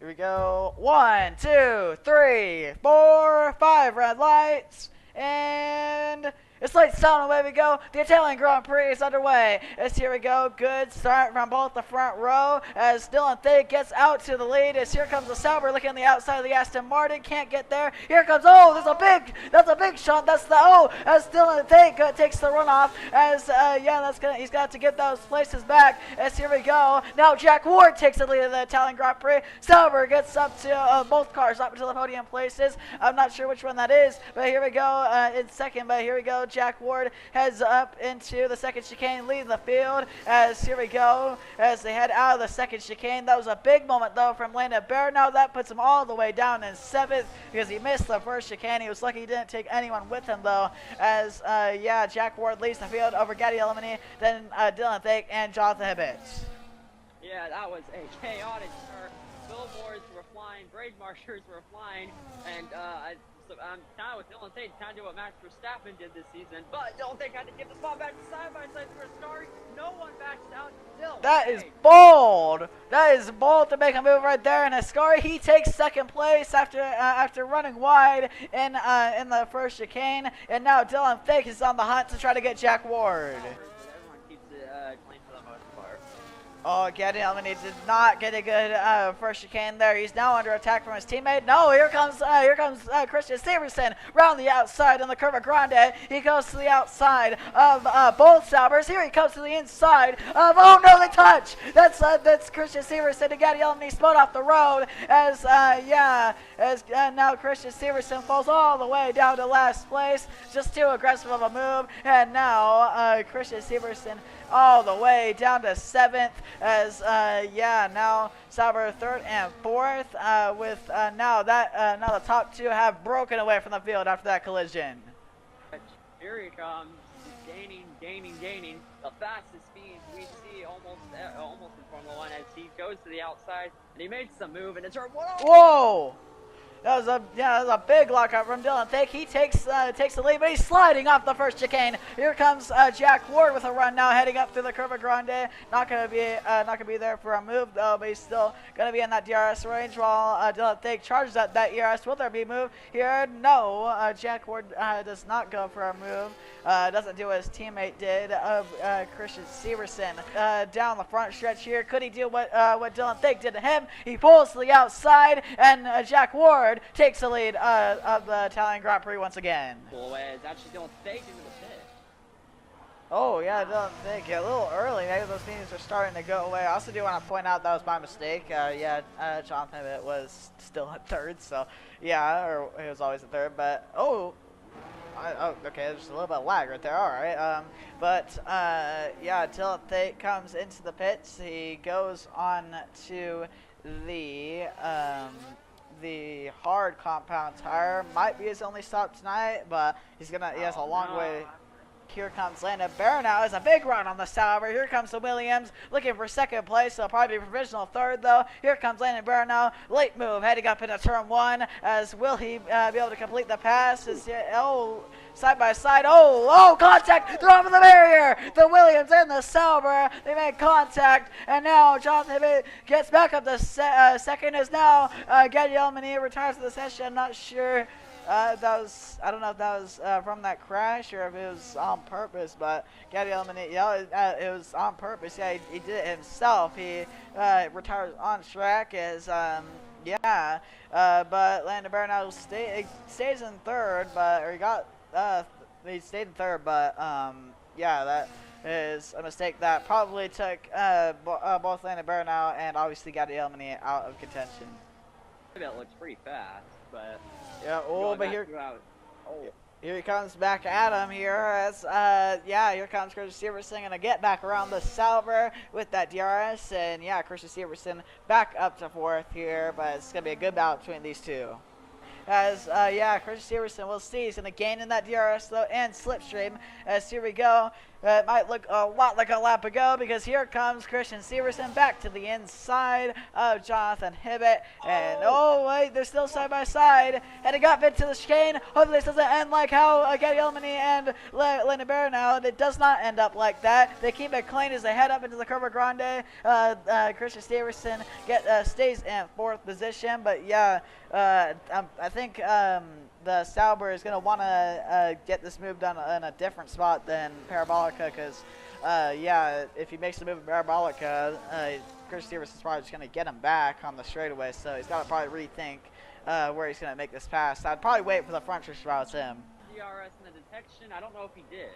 Here we go. 1, 2, 3, 4, 5 red lights. And it's lights down, away we go. The Italian Grand Prix is underway. As here we go. Good start from both the front row as Dylan Thake gets out to the lead. As here comes the Sauber looking on the outside of the Aston Martin. Can't get there. Here comes, that's a big shot. That's the, as Dylan Thake takes the runoff. As, he's got to get those places back. As here we go. Now Jack Ward takes the lead of the Italian Grand Prix. Sauber gets up to, both cars up to the podium places. I'm not sure which one that is, but here we go in second. But here we go. Jack Ward heads up into the second chicane, leading the field. As here we go, as they head out of the second chicane. That was a big moment though from Landon Baranow. That puts him all the way down in 7th because he missed the first chicane. He was lucky he didn't take anyone with him though. As Jack Ward leads the field over Gaddy Elimini, then Dylan Thake and Jonathan Hibbett. Yeah, that was a chaotic start. Billboards were flying, braid marchers were flying, and I'm kind of with Dylan Thake, kind of do what Max Verstappen did this season, but Dylan Thake had to give the ball back to side-by-side for Ascari. No one backs down. That is bold. That is bold to make a move right there. And Ascari, he takes second place after running wide in the first chicane, and now Dylan Thake is on the hunt to try to get Jack Ward. Everyone keeps it clean for the most part. Oh, Gaddy Elimini did not get a good first chicane there. He's now under attack from his teammate. No, here comes Christian Severson round the outside in the Curva Grande. He goes to the outside of both Saubers. Here he comes to the inside of, oh no, they touch. That's Christian Severson to Gaddy Elimini spun off the road as now Christian Severson falls all the way down to last place. Just too aggressive of a move, and now Christian Severson all the way down to 7th as now Sauber 3rd and 4th with now the top 2 have broken away from the field after that collision. Here he comes, gaining the fastest speeds we see almost in Formula 1 as he goes to the outside and he makes the move and it's her. Whoa! That was a big lockout from Dylan Thake. He takes the lead, but he's sliding off the first chicane. Here comes Jack Ward with a run now, heading up through the Curva Grande. Not gonna be there for a move though, but he's still gonna be in that DRS range while Dylan Thake charges at that DRS. Will there be a move here? No. Jack Ward does not go for a move. Doesn't do what his teammate did of Christian Severson down the front stretch here. Could he do what Dylan Thake did to him? He pulls to the outside, and Jack Ward takes the lead of the Italian Grand Prix once again. Cool, it's actually Dylan Thake into the pit. Oh yeah, Dylan Thake a little early. Maybe those meetings are starting to go away. I also do want to point out that was my mistake. Jonathan Hibbett was still in 3rd, so yeah, or he was always in 3rd. But okay, there's a little bit of lag right there. All right, Dylan Thake comes into the pits. He goes on to the hard compound tire. Might be his only stop tonight, but he has a long way. Here comes Landon Baranow. It's a big run on the Sauber. Here comes the Williams looking for 2nd place. So probably provisional 3rd though. Here comes Landon Baranow. Late move heading up into turn 1. As will he be able to complete the pass? Side by side. Contact. Throw over the barrier. The Williams and the Sauber. They make contact. And now Jonathan Hibbett gets back up to 2nd as now Gaddy Elimini retires from the session. I'm not sure. I don't know if that was from that crash or if it was on purpose, but Gaddy Elimini, it was on purpose. Yeah, he did it himself. He retires on track as but Landon Baranow stays in 3rd, he stayed in 3rd, but that is a mistake that probably took both Landon Baranow and obviously Gaddy Elimini out of contention. That looks pretty fast, but here he comes back at him here as here comes Christian Severson gonna get back around the Sauber with that DRS, and Christian Severson back up to 4th here, but it's gonna be a good battle between these two. As Christian Severson, we'll see, he's gonna gain in that DRS though and slipstream. As here we go. It might look a lot like a lap ago because here comes Christian Severson back to the inside of Jonathan Hibbett. And oh wait, they're still side by side. And it got fit to the chicane. Hopefully this doesn't end like how Gabby Elmany and Lenny Bear now. It does not end up like that. They keep it clean as they head up into the Curva Grande. Christian Severson stays in 4th position. But yeah, I think the Sauber is going to want to get this move done in a different spot than Parabolica because, yeah, if he makes the move in Parabolica, Chris Severson is probably just going to get him back on the straightaway, so he's got to probably rethink where he's going to make this pass. I'd probably wait for the front stretch if I was him. DRS in the detection, I don't know if he did.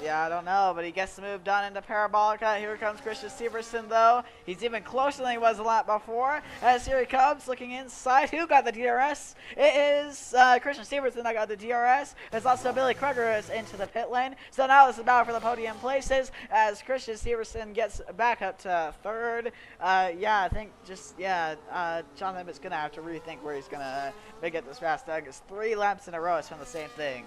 Yeah, I don't know, but he gets the move done into Parabolica. Here comes Christian Severson, though. He's even closer than he was a lap before. As here he comes, looking inside. Who got the DRS? It is Christian Severson that got the DRS. It's also Billy Kruger is into the pit lane. So now it's a battle for the podium places as Christian Severson gets back up to 3rd. Yeah, I think John Limmett's going to have to rethink where he's going to make it this fast. It's 3 laps in a row. It's from the same thing.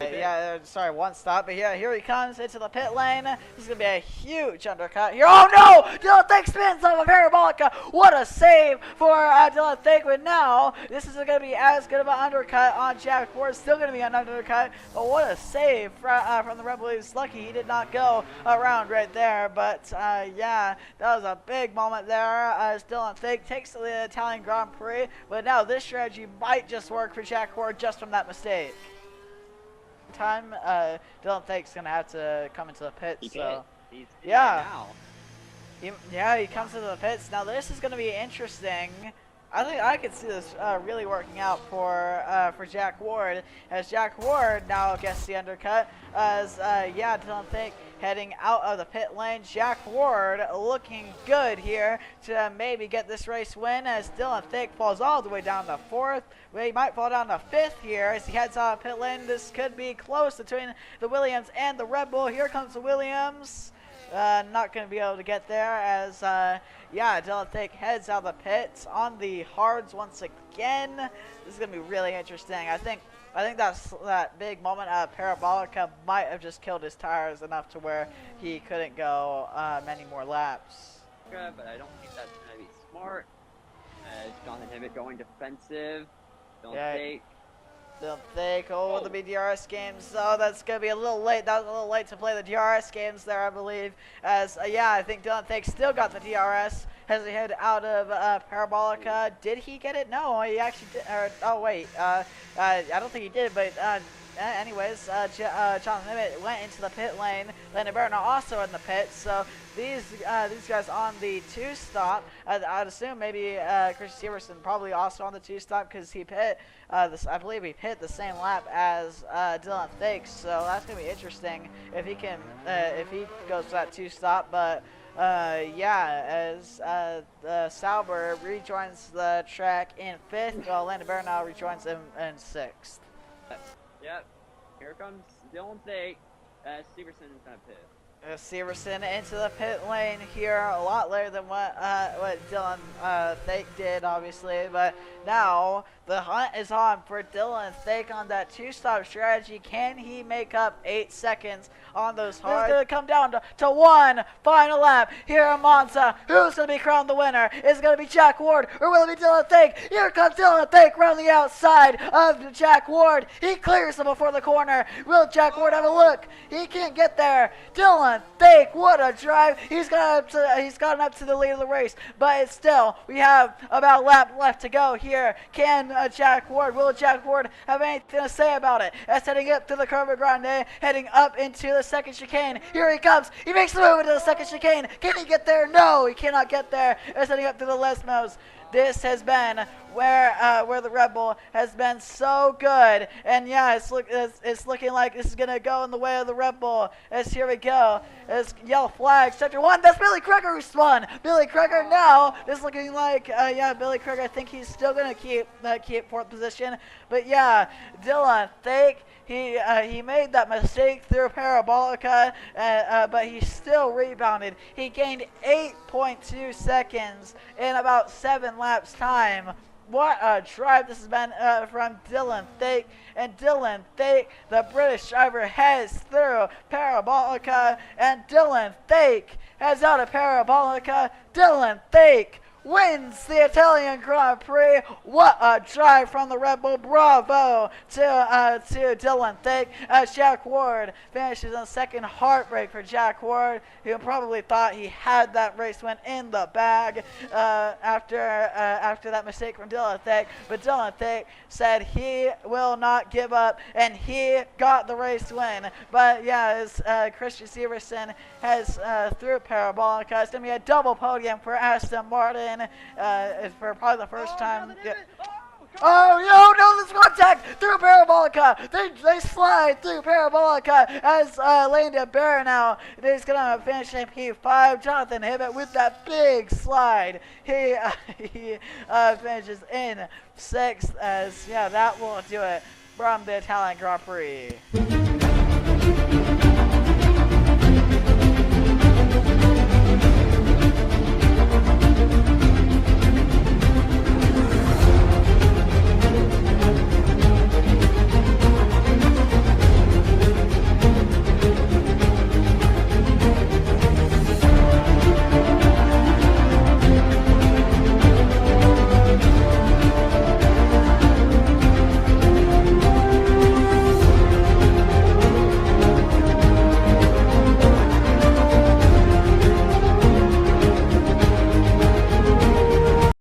Yeah, sorry, 1 stop, but yeah, here he comes into the pit lane. This is going to be a huge undercut here. Oh no! Dylan Thake spins off of Parabolica. What a save for Dylan Thake, but now this is going to be as good of an undercut on Jack Ward. Still going to be an undercut, but what a save from the Red Bull. He's lucky he did not go around right there, but yeah, that was a big moment there as Dylan Thake takes the Italian Grand Prix, but now this strategy might just work for Jack Ward just from that mistake. Time Dylan Thake's gonna have to come into the pits. So he's yeah, now. He comes into the pits. Now this is gonna be interesting. I think I could see this really working out for Jack Ward, as Jack Ward now gets the undercut. As yeah, Dylan Thake heading out of the pit lane. Jack Ward looking good here to maybe get this race win, as Dylan Thake falls all the way down to 4th. Well, he might fall down to 5th here as he heads out of pit lane. This could be close between the Williams and the Red Bull. Here comes the Williams. Not going to be able to get there as, yeah, Dylan Thake heads out of the pits on the hards once again. This is going to be really interesting. I think that big moment of Parabolica might have just killed his tires enough to where he couldn't go many more laps. Good, but I don't think that's going to be smart. As Jonathan Hibbett going defensive. Dylan Thake, the DRS games. Oh, that's going to be a little late. That was a little late to play the DRS games there, I believe. As, yeah, I think Dylan Thake still got the DRS as he head out of Parabolica. Did he get it? No, he actually did. Oh, wait. I don't think he did, but anyways, Jonathan Hibbett went into the pit lane. Landon Barrett also in the pit. So these guys on the 2-stop. I'd assume maybe Christian Severson probably also on the 2-stop because he pit. I believe he hit the same lap as Dylan Thake. So that's gonna be interesting if he can if he goes to that 2-stop. But yeah, as Sauber rejoins the track in 5th, while Landon Barrett now rejoins him in 6th. Yep, here comes Dylan Thake. Severson is gonna pit. Severson into the pit lane here, a lot later than what Dylan Thake did, obviously. But now the hunt is on for Dylan Thake on that 2-stop strategy. Can he make up 8 seconds on those hards? It's going to come down to one final lap here in Monza. Who's going to be crowned the winner? Is it going to be Jack Ward or will it be Dylan Thake? Here comes Dylan Thake around the outside of Jack Ward. He clears him before the corner. Will Jack Ward have a look? He can't get there. Dylan Thake, what a drive. He's gotten up to the lead of the race, but it's still, we have about a lap left to go here. Can will Jack Ward have anything to say about it? As heading up to the Curva Grande, heading up into the 2nd chicane. Here he comes. He makes the move into the 2nd chicane. Can he get there? No, he cannot get there. As heading up to the Lesmos. This has been where the Red Bull has been so good, and yeah, it's looking like this is gonna go in the way of the Red Bull. As here we go, as yellow flag, sector 1. That's Billy Kruger who spun. Billy Kruger now is looking like yeah, Billy Kruger. I think he's still gonna keep 4th position, but yeah, Dylan Thake. He made that mistake through Parabolica, but he still rebounded. He gained 8.2 seconds in about 7 laps time. What a drive this has been from Dylan Thake. And Dylan Thake, the British driver, heads through Parabolica. And Dylan Thake heads out of Parabolica. Dylan Thake wins the Italian Grand Prix. What a drive from the Red Bull. Bravo to Dylan Thake. Jack Ward finishes in second. Heartbreak for Jack Ward, who probably thought he had that race win in the bag after that mistake from Dylan Thake. But Dylan Thake said he will not give up, and he got the race win. But yeah, as Christian Severson has through Parabolica, it's going to be a double podium for Aston Martin. For probably the first time. Yeah. Oh, no, there's contact through Parabolica. They slide through Parabolica as Landon Barr now is going to finish in P5. Jonathan Hibbett with that big slide. He finishes in 6th as, yeah, that will do it from the Italian Grand Prix.